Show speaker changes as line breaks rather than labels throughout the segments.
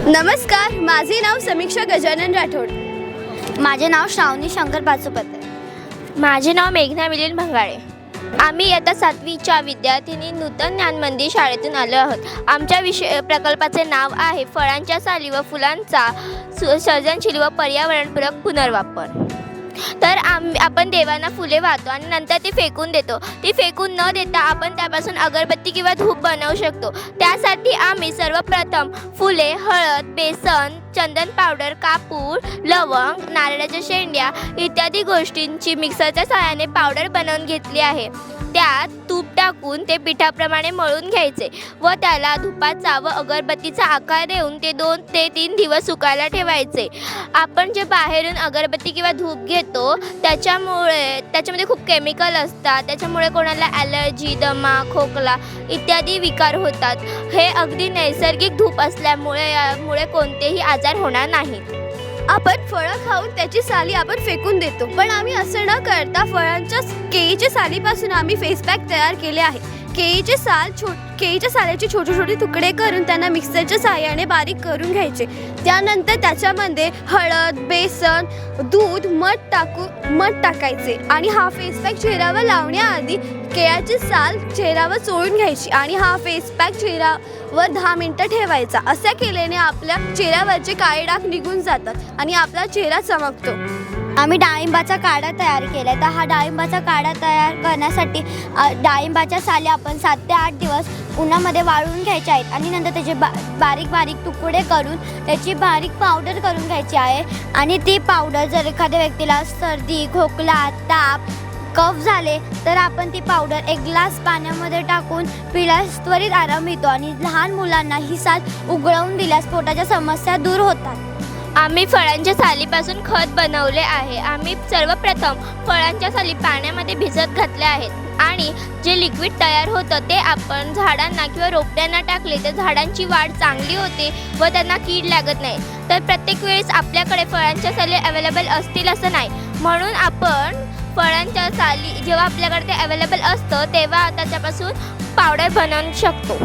नमस्कार, माझे नाव समीक्षा गजानन राठोड.
माझे नाव श्रावणी शंकर पाचुपते.
माझे नाव मेघना मिलिंद भंगाळे. आम्ही इयत्ता 7वीच्या विद्यार्थिनी नूतन ज्ञान मंदिर शाळेतून आलो आहोत. आमच्या विषय प्रकल्पाचे नाव आहे फळांच्या साली व फुलांचा सर्जनशील व पर्यावरणपूरक पुनर्वापर. तर आपण देवांना फुले वाहतो आणि नंतर ती फेकून देतो. ती फेकून न देता आपण त्यापासून अगरबत्ती किंवा धूप बनवू शकतो. त्यासाठी आम्ही सर्वप्रथम फुले, हळद, बेसन, चंदन पावडर, कापूर, लवंग, नारळाच्या शेंड्या इत्यादी गोष्टींची मिक्सरच्या सहाय्याने पावडर बनवून घेतली आहे. त्यात तूप टाकून ते पिठाप्रमाणे मळून घ्यायचे व त्याला धुपाचा व अगरबत्तीचा आकार देऊन ते 2 ते 3 दिवस सुकायला ठेवायचे. आपण जे बाहेरून अगरबत्ती किंवा धूप घेतो त्याच्यामध्ये खूप केमिकल असतात. त्याच्यामुळे कोणाला ॲलर्जी, दमा, खोकला इत्यादी विकार होतात. हे अगदी नैसर्गिक धूप असल्यामुळे यामुळे कोणतेही आजार होणार नाहीत.
आपण फळं खाऊन त्याची साली आपण फेकून देतो, पण आम्ही असं न करता फळांच्या केळीच्या सालीपासून आम्ही फेस पॅक तयार केले आहे. केळीच्या साल्याचे छोटे छोटे तुकडे करून त्यांना मिक्सरच्या सहाय्याने बारीक करून घ्यायचे. त्यानंतर त्याच्यामध्ये हळद, बेसन, दूध, मध टाकायचे आणि हा फेस पॅक चेहऱ्यावर लावण्याआधी केळ्याची साल चेहऱ्यावर चोळून घ्यायची आणि हा फेस पॅक चेहऱ्यावर 10 मिनिटं ठेवायचा. असं केल्याने आपल्या चेहऱ्यावरचे काळे डाग निघून जातात आणि आपला चेहरा चमकतो.
आम्ही डाळिंबाचा काढा तयार केला आहे. तर हा डाळिंबाचा काढा तयार करण्यासाठी डाळिंबाच्या साली आपण 7 ते 8 दिवस उन्हामध्ये वाळवून घ्यायचे आहेत आणि नंतर त्याचे बारीक बारीक तुकडे करून त्याची बारीक पावडर करून घ्यायची आहे. आणि ती पावडर जर एखाद्या व्यक्तीला सर्दी, खोकला, ताप, कफ झाले तर आपण ती पावडर 1 ग्लास पाण्यामध्ये टाकून पिल्यास त्वरित आराम मिळतो आणि लहान मुलांना ही साल उघळवून दिल्यास पोटाच्या समस्या दूर होतात.
आम्ही फळांच्या सालीपासून खत बनवले आहे. आम्ही सर्वप्रथम फळांच्या साली पाण्यामध्ये भिजत घातल्या आहेत आणि जे लिक्विड तयार होतं ते आपण झाडांना किंवा रोपट्यांना टाकले तर झाडांची वाढ चांगली होते व त्यांना कीड लागत नाही. तर प्रत्येक वेळेस आपल्याकडे फळांच्या साली अवेलेबल असतील असं नाही, म्हणून आपण फळांच्या साली जेव्हा आपल्याकडे ते अवेलेबल असतं तेव्हा त्याच्यापासून पावडर बनवू शकतो.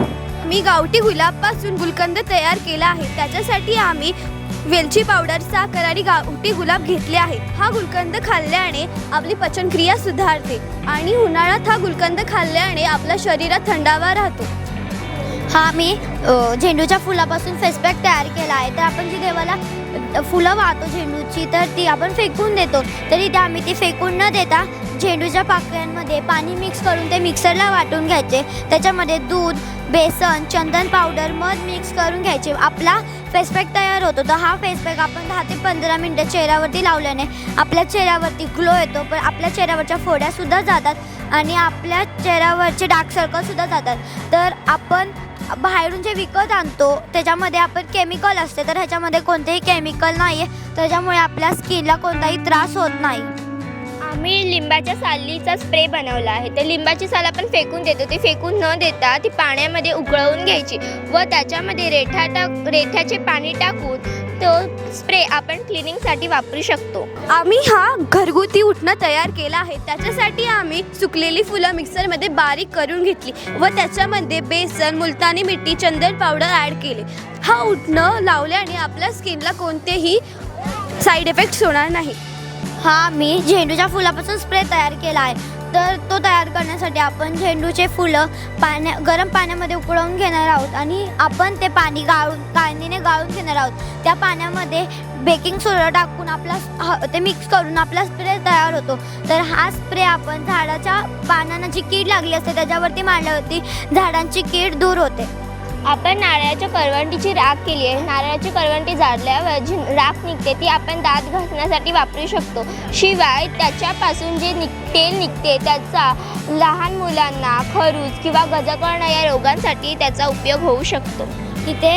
मी गावठी गुलाबपासून गुलकंद तयार केला आहे. त्याच्यासाठी आम्ही वेलची पावडर, साखर आणि गावठी गुलाब घेतले आहेत. हा गुलकंद खाल्ल्याने आपली पचनक्रिया सुधारते आणि उन्हाळ्यात हा गुलकंद खाल्ल्याने आपल्या शरीरात थंडावा राहतो.
हा मी झेंडूच्या फुलापासून फेस पॅक तयार केला आहे. तर आपण जी देवाला फुलं वाहतो झेंडूची तर ती आपण फेकून देतो, तरी आम्ही ती फेकून न देता झेंडूच्या पाकळ्यांमध्ये पाणी मिक्स करून ते मिक्सरला वाटून घ्यायचे. त्याच्यामध्ये दूध, बेसन, चंदन पावडर, मध मिक्स करून घ्यायचे. आपला फेस पॅक तयार होतो. तर हा फेस पॅक आपण 10 ते 15 मिनटं चेहऱ्यावरती लावल्याने आपल्या चेहऱ्यावरती ग्लो येतो, पण आपल्या चेहऱ्यावरच्या फोड्यासुद्धा जातात आणि आपल्या चेहऱ्यावरचे डार्क सर्कलसुद्धा जातात. तर आपण बाहेरून जे विकत आणतो त्याच्यामध्ये आपण केमिकल असते, तर ह्याच्यामध्ये कोणतेही केमिकल नाही आहे, त्याच्यामुळे आपल्या स्किनला कोणताही त्रास होत नाही.
आम्ही लिंबाच्या सालीचा स्प्रे बनवला आहे. तर लिंबाची साल आपण फेकून देतो, ती फेकून न देता ती पाण्यामध्ये उकळवून घ्यायची व त्याच्यामध्ये रेठ्याचे पाणी टाकून तो स्प्रे आपण क्लिनिंगसाठी वापरू शकतो.
आम्ही हा घरगुती उटणं तयार केला आहे. त्याच्यासाठी आम्ही सुकलेली फुलं मिक्सरमध्ये बारीक करून घेतली व त्याच्यामध्ये बेसन, मुलतानी मिठी, चंदन पावडर ॲड केले. हा उटणं लावल्याने आपल्या स्किनला कोणतेही साईड इफेक्ट्स होणार नाही.
हा मी झेंडूच्या फुलापासून स्प्रे तयार केला आहे. तर तो तयार करण्यासाठी आपण झेंडूचे फुलं गरम पाण्यामध्ये उकळवून घेणार आहोत आणि आपण ते पाणी गाळणीने गाळून घेणार आहोत. त्या पाण्यामध्ये बेकिंग सोडा टाकून ते मिक्स करून आपला स्प्रे तयार होतो. तर हा स्प्रे आपण झाडाच्या पानांना जी कीड लागली असते त्याच्यावरती मारल्यावरती झाडांची कीड दूर होते.
आपण नारळाच्या करवंटीची राख केली आहे. नारळाची करवंटी जाळल्यावर जी राख निघते ती आपण दात घासण्यासाठी वापरू शकतो. शिवाय त्याच्यापासून जे तेल निघते त्याचा लहान मुलांना खरूज किंवा गजकर्ण या रोगांसाठी त्याचा उपयोग होऊ शकतो.
इथे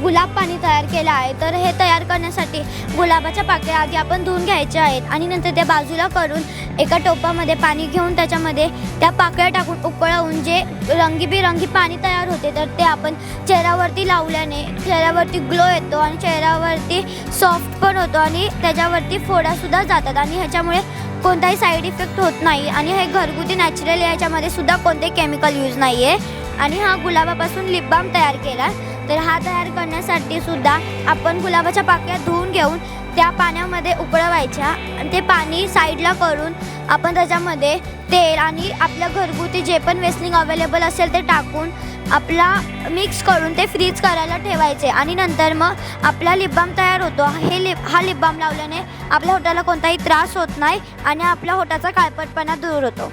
गुलाब पाणी तयार केलं आहे. तर हे तयार करण्यासाठी गुलाबाच्या पाकळ्या आधी आपण धुवून घ्यायच्या आहेत आणि नंतर त्या बाजूला करून एका टोपामध्ये पाणी घेऊन त्याच्यामध्ये त्या पाकळ्या टाकून उकळवून जे रंगीबेरंगी पाणी तयार होते तर ते आपण चेहऱ्यावरती लावल्याने चेहऱ्यावरती ग्लो येतो आणि चेहऱ्यावरती सॉफ्ट पण होतो आणि त्याच्यावरती फोडासुद्धा जातात आणि ह्याच्यामुळे कोणताही साईड इफेक्ट होत नाही आणि हे घरगुती नॅचरल याच्यामध्ये सुद्धा कोणते केमिकल यूज नाही आहे. आणि हा गुलाबापासून लिप बाम तयार केला. तर हा तयार करण्यासाठी सुद्धा आपण गुलाबाच्या पाकळ्या धुवून घेऊन त्या पाण्यामध्ये उकळवायच्या आणि ते पाणी साईडला करून आपण त्याच्यामध्ये तेल आणि आपल्या घरगुती जे पण वेस्लिंग अवेलेबल असेल ते टाकून आपला मिक्स करून ते फ्रीज करायला ठेवायचे आणि नंतर मग आपला लिप बाम तयार होतो. हा लिप बाम लावल्याने आपल्या होटाला कोणताही त्रास होत नाही आणि आपल्या होटाचा काळपटपणा दूर होतो.